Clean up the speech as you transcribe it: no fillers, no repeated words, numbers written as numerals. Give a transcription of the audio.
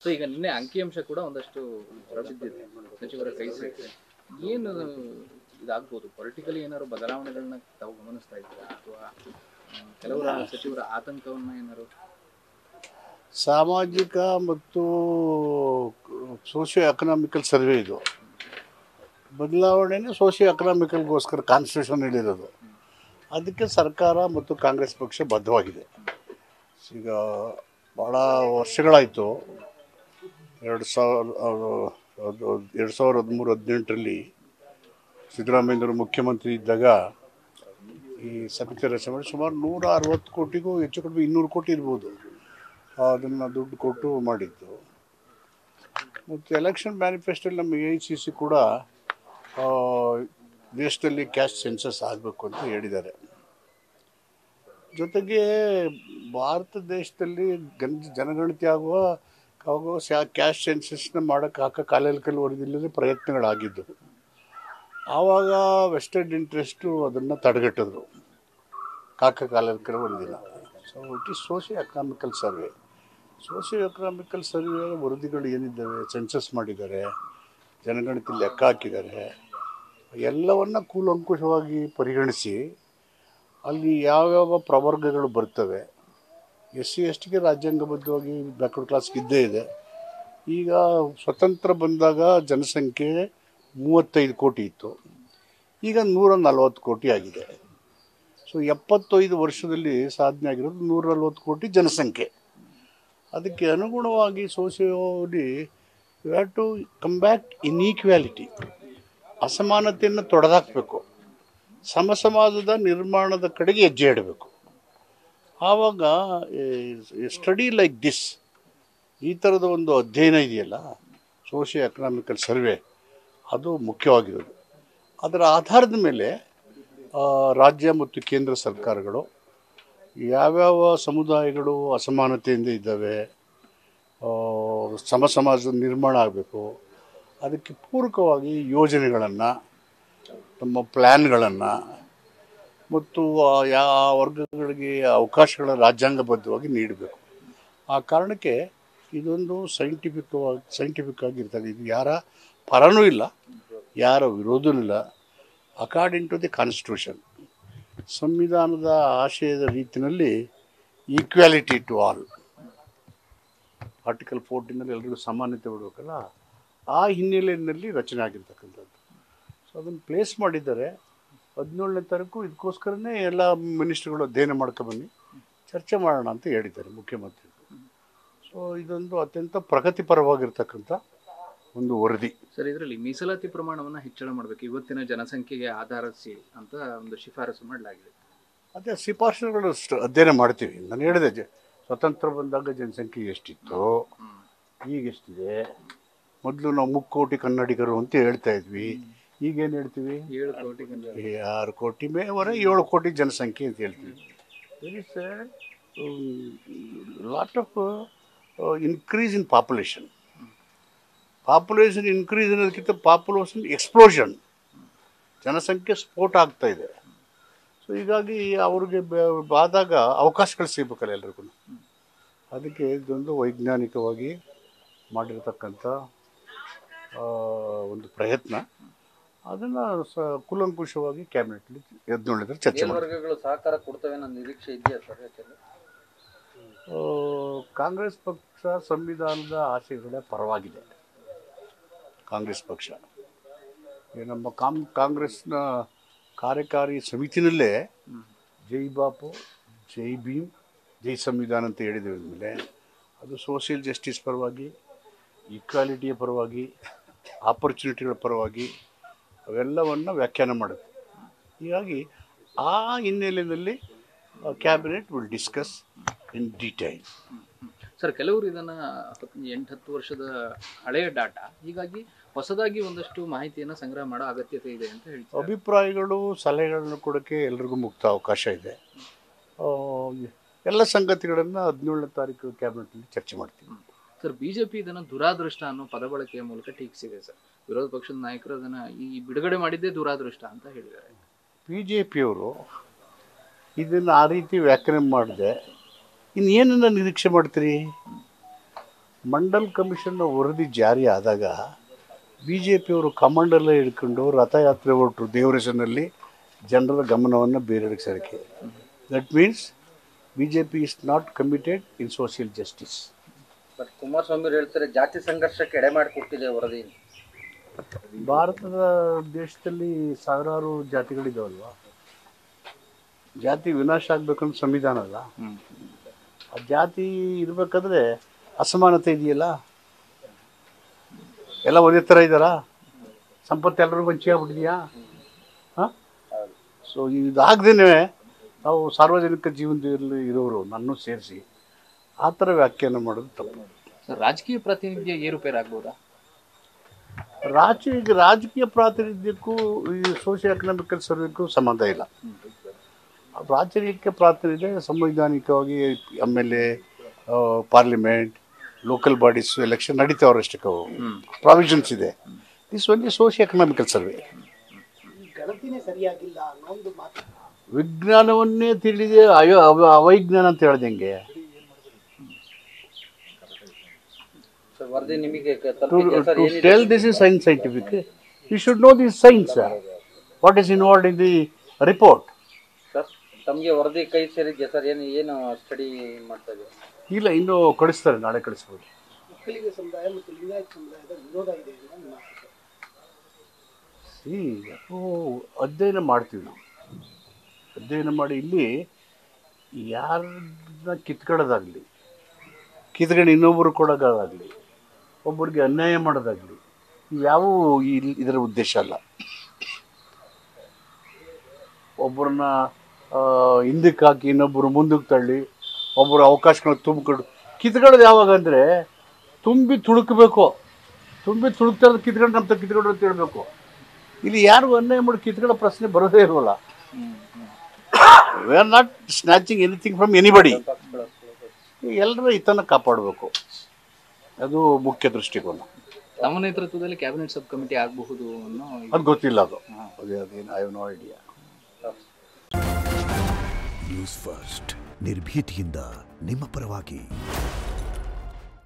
So ಈಗ ನಿನ್ನೆ ಅಂಕಿಅಂಶ ಕೂಡ ಒಂದಷ್ಟು ಹೊರಬಿದ್ದಿದೆ ಸಚಿವರ ಕೈ ಸೇರಿದೆ. ಏನು ಇದಾಗ್ಬೋದು ಪೊಲಿಟಿಕಲಿ ಏನಾದ್ರು ಬದಲಾವಣೆಗಳನ್ನ ತಾವು ಗಮನಿಸ್ತಾ ಇದ್ದೀರಾ ಅಥವಾ ಕೆಲವರ ಸಚಿವರ ಆತಂಕವನ್ನ ಏನಾದ್ರು? ಸಾಮಾಜಿಕ ಮತ್ತು ಸೋಷಿಯೋ ಎಕನಾಮಿಕಲ್ ಸರ್ವೆ ಇದು ಬದಲಾವಣೆನೇ ಸೋಷಿಯೋ ಎಕನಾಮಿಕಲ್ಗೋಸ್ಕರ ಕಾನ್ಸ್ಟಿಟ್ಯೂಷನ್ ಹೇಳಿರೋದು. ಅದಕ್ಕೆ ಸರ್ಕಾರ ಮತ್ತು ಕಾಂಗ್ರೆಸ್ ಪಕ್ಷ ಬದ್ಧವಾಗಿದೆ. ಈಗ ಭಾಳ ವರ್ಷಗಳಾಯಿತು. 2013-18 ಸಿದ್ದರಾಮಯ್ಯವರು ಮುಖ್ಯಮಂತ್ರಿ ಇದ್ದಾಗ ಈ ಸಮಿತಿ ರಚನೆ ಮಾಡಿ ಸುಮಾರು 160 ಕೋಟಿಗೂ ಹೆಚ್ಚು ಕಡಿಮೆ 200 ಕೋಟಿ ಇರ್ಬೋದು ಅದನ್ನು ದುಡ್ಡು ಕೊಟ್ಟು ಮಾಡಿದ್ದು. ಮತ್ತು ಎಲೆಕ್ಷನ್ ಮ್ಯಾನಿಫೆಸ್ಟೋಲ್ಲಿ ನಮ್ಮ AICC ಕೂಡ ದೇಶದಲ್ಲಿ ಕ್ಯಾಸ್ಟ್ ಸೆನ್ಸಸ್ ಆಗಬೇಕು ಅಂತ ಹೇಳಿದ್ದಾರೆ. ಜೊತೆಗೆ ಭಾರತ ದೇಶದಲ್ಲಿ ಜನಗಣತಿ ಆಗುವ ಕ್ಯಾಸ್ಟ್ ಸೆನ್ಸಸ್ನ ಮಾಡೋಕ್ಕೆ ಕಾಲಲ್ಲಿ ವರದಿಲ್ಲದೆ ಪ್ರಯತ್ನಗಳಾಗಿದ್ದು. ಆವಾಗ ವೆಸ್ಟೆಡ್ ಇಂಟ್ರೆಸ್ಟು ಅದನ್ನು ತಡೆಗಟ್ಟಿದ್ರು ಕಾಲಲ್ಲಿ ವರದಿನ. So it is socio economical survey. Socio economical survey ವರದಿಗಳು ಏನಿದ್ದಾವೆ, ಸೆನ್ಸಸ್ ಮಾಡಿದ್ದಾರೆ, ಜನಗಣತಿ ಲೆಕ್ಕ ಹಾಕಿದ್ದಾರೆ, ಎಲ್ಲವನ್ನು ಕೂಲಂಕುಷವಾಗಿ ಪರಿಗಣಿಸಿ ಅಲ್ಲಿ ಯಾವ್ಯಾವ ಪ್ರವರ್ಗಗಳು ಬರ್ತವೆ. SC STಗೆ ರಾಜ್ಯಾಂಗಬದ್ಧವಾಗಿ ಬ್ಯಾಕ್ವರ್ಡ್ ಕ್ಲಾಸ್ಗೆ ಇದ್ದೇ ಇದೆ. ಈಗ ಸ್ವತಂತ್ರ ಬಂದಾಗ ಜನಸಂಖ್ಯೆ 35 ಕೋಟಿ ಇತ್ತು, ಈಗ 140 ಕೋಟಿ ಆಗಿದೆ. ಸೊ 75 ವರ್ಷದಲ್ಲಿ ಸಾಧನೆ ಆಗಿರೋದು 140 ಕೋಟಿ ಜನಸಂಖ್ಯೆ. ಅದಕ್ಕೆ ಅನುಗುಣವಾಗಿ socially you have to come back inequality, ಅಸಮಾನತೆಯನ್ನು ತೊಡೆದಾಕಬೇಕು, ಸಮಾಜದ ನಿರ್ಮಾಣದ ಕಡೆಗೆ ಹೆಜ್ಜೆ ಇಡಬೇಕು. ಆವಾಗ ಸ್ಟಡಿ ಲೈಕ್ ದಿಸ್, ಈ ಥರದ ಒಂದು ಅಧ್ಯಯನ ಇದೆಯಲ್ಲ ಸೋಷಿಯೋ ಎಕನಾಮಿಕಲ್ ಸರ್ವೆ, ಅದು ಮುಖ್ಯವಾಗಿರೋದು. ಅದರ ಆಧಾರದ ಮೇಲೆ ರಾಜ್ಯ ಮತ್ತು ಕೇಂದ್ರ ಸರ್ಕಾರಗಳು ಯಾವ್ಯಾವ ಸಮುದಾಯಗಳು ಅಸಮಾನತೆಯಿಂದ ಇದ್ದಾವೆ, ಸಮಾಜದ ನಿರ್ಮಾಣ ಆಗಬೇಕು, ಅದಕ್ಕೆ ಪೂರಕವಾಗಿ ಯೋಜನೆಗಳನ್ನು, ನಮ್ಮ ಪ್ಲ್ಯಾನ್ಗಳನ್ನು ಮತ್ತು ಯಾವ ವರ್ಗಗಳಿಗೆ ಅವಕಾಶಗಳ ರಾಜ್ಯಾಂಗಬದ್ಧವಾಗಿ ನೀಡಬೇಕು. ಆ ಕಾರಣಕ್ಕೆ ಇದೊಂದು ಸೈಂಟಿಫಿಕ್ ಆಗಿರ್ತದೆ. ಇದು ಯಾರ ಪರನೂ ಇಲ್ಲ, ಯಾರ ವಿರೋಧವೂ ಇಲ್ಲ. ಅಕಾರ್ಡಿಂಗ್ ಟು ದಿ ಕಾನ್ಸ್ಟಿಟ್ಯೂಷನ್, ಸಂವಿಧಾನದ ಆಶಯದ ರೀತಿಯಲ್ಲಿ ಈಕ್ವಾಲಿಟಿ ಟು ಆಲ್, ಆರ್ಟಿಕಲ್ 14 ಎಲ್ರಿಗೂ ಸಮಾನತೆ ಬಿಡಬೇಕಲ್ಲ, ಆ ಹಿನ್ನೆಲೆಯಲ್ಲಿ ರಚನೆ ಆಗಿರ್ತಕ್ಕಂಥದ್ದು. ಸೊ ಅದನ್ನು ಪ್ಲೇಸ್ ಮಾಡಿದ್ದಾರೆ. 17ನೇ ತಾರೀಕು ಇದಕ್ಕೋಸ್ಕರನೇ ಎಲ್ಲ ಮಿನಿಸ್ಟ್ರುಗಳು ಅಧ್ಯಯನ ಮಾಡ್ಕೊಬನ್ನಿ, ಚರ್ಚೆ ಮಾಡೋಣ ಅಂತ ಹೇಳಿದ್ದಾರೆ ಮುಖ್ಯಮಂತ್ರಿಗಳು. ಸೊ ಇದೊಂದು ಅತ್ಯಂತ ಪ್ರಗತಿಪರವಾಗಿರ್ತಕ್ಕಂಥ ಒಂದು ವರದಿ. ಸರ್, ಇದರಲ್ಲಿ ಮೀಸಲಾತಿ ಪ್ರಮಾಣವನ್ನು ಹೆಚ್ಚಳ ಮಾಡಬೇಕು, ಇವತ್ತಿನ ಜನಸಂಖ್ಯೆಗೆ ಆಧರಿಸಿ ಅಂತ ಒಂದು ಶಿಫಾರಸು ಮಾಡಲಾಗಿದೆ. ಅದೇ ಶಿಫಾರಸುಗಳು ಅಧ್ಯಯನ ಮಾಡ್ತೀವಿ. ನಾನು ಹೇಳಿದೆ, ಸ್ವತಂತ್ರ ಬಂದಾಗ ಜನಸಂಖ್ಯೆ ಎಷ್ಟಿತ್ತು, ಈಗ ಎಷ್ಟಿದೆ. ಮೊದಲು ನಾವು 3 ಕೋಟಿ ಕನ್ನಡಿಗರು ಅಂತ ಹೇಳ್ತಾ ಇದ್ವಿ, ಈಗೇನು ಹೇಳ್ತೀವಿ 7 ಕೋಟಿ 6 ಕೋಟಿ ಮೇವರೆ 7 ಕೋಟಿ ಜನಸಂಖ್ಯೆ ಅಂತ ಹೇಳ್ತೀವಿ. There is lot of increase in population. Increase ಅನ್ನೋದಕ್ಕಿಂತ ಪಾಪ್ಯುಲೇಷನ್ ಎಕ್ಸ್ಪ್ಲೋಷನ್, ಜನಸಂಖ್ಯೆ ಸ್ಫೋಟ ಆಗ್ತಾ ಇದೆ. ಸೊ ಹೀಗಾಗಿ ಅವ್ರಿಗೆ ಆದಾಗ ಅವಕಾಶಗಳು ಸಿಗಬೇಕಲ್ಲ ಎಲ್ರಿಗೂ. ಅದಕ್ಕೆ ಇದೊಂದು ವೈಜ್ಞಾನಿಕವಾಗಿ ಮಾಡಿರ್ತಕ್ಕಂಥ ಒಂದು ಪ್ರಯತ್ನ. ಅದನ್ನು ಕೂಲಂಕುಷವಾಗಿ ಕ್ಯಾಬಿನೆಟ್ಲಿ 17ರಲ್ಲಿ ಚರ್ಚೆ ವರ್ಗಗಳು ಸಹಕಾರ ಕೊಡ್ತವೆ ಅನ್ನೋ ನಿರೀಕ್ಷೆ ಇದೆಯಾ ಸರ್? ಕಾಂಗ್ರೆಸ್ ಪಕ್ಷ ಸಂವಿಧಾನದ ಆಶಯಗಳ ಪರವಾಗಿದೆ. ಕಾಂಗ್ರೆಸ್ ಪಕ್ಷ ನಮ್ಮ ಕಾಂಗ್ರೆಸ್ನ ಕಾರ್ಯಕಾರಿ ಸಮಿತಿನಲ್ಲೇ ಜೈ ಬಾಪು, ಜೈ ಭೀಮ್, ಜೈ ಸಂವಿಧಾನ ಅಂತ ಹೇಳಿದ್ದೇವೆ. ಮೇಲೆ ಅದು ಸೋಷಿಯಲ್ ಜಸ್ಟಿಸ್ ಪರವಾಗಿ, ಈಕ್ವಾಲಿಟಿಯ ಪರವಾಗಿ, ಆಪರ್ಚುನಿಟಿಗಳ ಪರವಾಗಿ ಅವೆಲ್ಲವನ್ನು ವ್ಯಾಖ್ಯಾನ ಮಾಡುತ್ತೆ. ಹೀಗಾಗಿ ಆ ಹಿನ್ನೆಲೆಯಲ್ಲಿ cabinet will discuss in detail. Sir, ಕೆಲವರು ಇದನ್ನು 8-10 ವರ್ಷದ ಹಳೆಯ ಡಾಟಾ, ಹೀಗಾಗಿ ಹೊಸದಾಗಿ ಒಂದಷ್ಟು ಮಾಹಿತಿಯನ್ನು ಸಂಗ್ರಹ ಮಾಡೋ ಅಗತ್ಯತೆ ಇದೆ ಅಂತ ಹೇಳ್ತಾರೆ. ಅಭಿಪ್ರಾಯಗಳು, ಸಲಹೆಗಳನ್ನು ಕೊಡೋಕ್ಕೆ ಎಲ್ರಿಗೂ ಮುಕ್ತ ಅವಕಾಶ ಇದೆ. ಎಲ್ಲ ಸಂಗತಿಗಳನ್ನು 17ನೇ ತಾರೀಕು ಕ್ಯಾಬಿನೆಟ್ನಲ್ಲಿ ಚರ್ಚೆ ಮಾಡ್ತೀವಿ. ಸರ್, ಬಿಜೆಪಿ ಇದನ್ನು ದುರಾದೃಷ್ಟ ಅನ್ನೋ ಪದಬಳಕೆಯ ಮೂಲಕ ಟೀಕಿಸಿದೆ ಸರ್. ವಿರೋಧ ಪಕ್ಷದ ನಾಯಕರು ಅದನ್ನು ಈ ಬಿಡುಗಡೆ ಮಾಡಿದ್ದೇ ದುರಾದೃಷ್ಟ ಅಂತ ಹೇಳಿದ್ದಾರೆ. ಬಿಜೆಪಿಯವರು ಇದನ್ನು ಆ ರೀತಿ ವ್ಯಾಖ್ಯಾನ ಮಾಡಿದೆ ಇನ್ನೇನನ್ನ ನಿರೀಕ್ಷೆ ಮಾಡ್ತೀರಿ? ಮಂಡಲ್ ಕಮಿಷನ್ನ ವರದಿ ಜಾರಿ ಆದಾಗ ಬಿ ಜೆ ಪಿಯವರು ಕಮಾಂಡೆಲ್ಲ ಹಿಡ್ಕೊಂಡು ರಥಯಾತ್ರೆ ಹೊರಟರು ದೇವರ ಹೆಸರಿನಲ್ಲಿ ಜನರ ಗಮನವನ್ನು ಬೇರೆಡೆಗೆ ಸರಿಕೆ. That means B J P is not committed in social justice. But Kumaraswamy ಹೇಳ್ತಾರೆ ಜಾತಿ ಸಂಘರ್ಷಕ್ಕೆ ಎಡೆ ಮಾಡಿಕೊಟ್ಟಿದೆ ವರದಿ. ಭಾರತದ ದೇಶದಲ್ಲಿ ಸಾವಿರಾರು ಜಾತಿಗಳಿದಾವಲ್ವಾ, ಜಾತಿ ವಿನಾಶ ಆಗ್ಬೇಕಂತ ಸಂವಿಧಾನ ಅಲ್ಲ. ಆ ಜಾತಿ ಇರಬೇಕಾದ್ರೆ ಅಸಮಾನತೆ ಇದೆಯಲ್ಲ, ಎಲ್ಲ ಒಂದೇ ಥರ ಇದ್ದಾರಾ, ಸಂಪತ್ತು ಎಲ್ಲರಿಗೂ ಹಂಚಿಕೆ ಆಗ್ಬಿಟ್ಟಿದೆಯಾ? ಹಾಂ, ಸೊ ಇದಾಗ್ದೇ ನಾವು ಸಾರ್ವಜನಿಕ ಜೀವನದಲ್ಲಿ ಇರೋರು ನನ್ನೂ ಸೇರಿಸಿ ಆ ಥರ ವ್ಯಾಖ್ಯಾನ ಮಾಡೋದು ತಪ್ಪು. ರಾಜಕೀಯ ಪ್ರಾತಿನಿಧ್ಯ ಏರುಪೇರಾಗ್ಬೋದಾ? ರಾಜಕೀಯ ಪ್ರಾತಿನಿಧ್ಯಕ್ಕೂ ಈ ಸೋಷಿಯೋ ಎಕನಾಮಿಕಲ್ ಸರ್ವೆಗೂ ಸಂಬಂಧ ಇಲ್ಲ. ರಾಜಕೀಯ ಪ್ರಾತಿನಿಧ್ಯ ಸಂವಿಧಾನಿಕವಾಗಿ MLA, parliament, local bodies election ನಡೀತಾವ್ರಷ್ಟಕ್ಕೆ ಪ್ರಾವಿಷನ್ಸ್ ಇದೆ. This only socio economical survey. ವಿಜ್ಞಾನವನ್ನೇ ತಿಳಿದೆ ಅವೈಜ್ಞಾನ ಅಂತ ಹೇಳ್ದಂಗೆ. ವರದಿ ನಿಮಗೆ To tell this is scientific, you should know this science. What is involved in the report? Sir ತಮಗೆ ವರದಿ ಕೈ ಸೇರಿದ್ಯಾ ಸರ್? ಏನು ಸ್ಟಡಿ ಮಾಡ್ತಾ ಇದ್ದೀರಾ? ಇಲ್ಲ, ಇನ್ನೂ ಕಳಿಸ್ತಾರೆ, ನಾಳೆ ಕಳಿಸ್ಬೋದು. ಒಕ್ಕಲಿಗ ಸಮುದಾಯ ಮತ್ತು ಲಿಂಗಾಯತ ಸಮುದಾಯದ ವಿರೋಧ ಇದೆ ಅಧ್ಯಯನ ಮಾಡ್ತೀವಿ ನಾವು. ಅಧ್ಯಯನ ಮಾಡಿ ಇಲ್ಲಿ ಯಾರನ್ನ ಕಿತ್ಕೊಳ್ಳೋದಾಗಲಿ, ಕಿತ್ಕೊಂಡು ಇನ್ನೊಬ್ಬರು ಕೊಡೋದಾಗಲಿ, ಒಬ್ಬರಿಗೆ ಅನ್ಯಾಯ ಮಾಡೋದಾಗಲಿ, ಇವ್ಯಾವೂ ಇದರ ಉದ್ದೇಶ ಅಲ್ಲ. ಒಬ್ಬರನ್ನ ಹಿಂದಕ್ಕೆ ಹಾಕಿ ಇನ್ನೊಬ್ಬರು ಮುಂದಕ್ಕೆ ತಳ್ಳಿ ಒಬ್ಬರು ಅವಕಾಶಗಳನ್ನ ತುಂಬಿಕೊಂಡು ಕಿತ್ಕೊಳ್ಳೋದು ಯಾವಾಗ ಅಂದರೆ ತುಂಬಿ ತುಳುಕಬೇಕು. ತುಂಬಿ ತುಳುಕ್ತಾ ಕಿತ್ಕೊಂಡು ನಮ್ಮ ಕಿತ್ಕೊಂಡು ಅಂತ ಹೇಳ್ಬೇಕು. ಇಲ್ಲಿ ಯಾರು ಅನ್ಯಾಯ ಮಾಡಿ ಕಿತ್ಕೊಳ್ಳೋ ಪ್ರಶ್ನೆ ಬರೋದೇ ಇರೋಲ್ಲ. We are not snatching anything from anybody. ಎಲ್ಲರ ಹಿತನ ಕಾಪಾಡಬೇಕು, ಅದು ಮುಖ್ಯ ದೃಷ್ಟಿಕೋನ. ತಮ್ಮ ನೇತೃತ್ವದಲ್ಲಿ ಕ್ಯಾಬಿನೆಟ್ ಸಬ್ ಕಮಿಟಿ ಆಗಬಹುದು ಅನ್ನೋ ಅದು ಗೊತ್ತಿಲ್ಲ. ಅದೇನು I have no idea. News first ನಿರ್ಭೀತಿಯಿಂದ ನಿಮ್ಮ ಪರವಾಗಿ.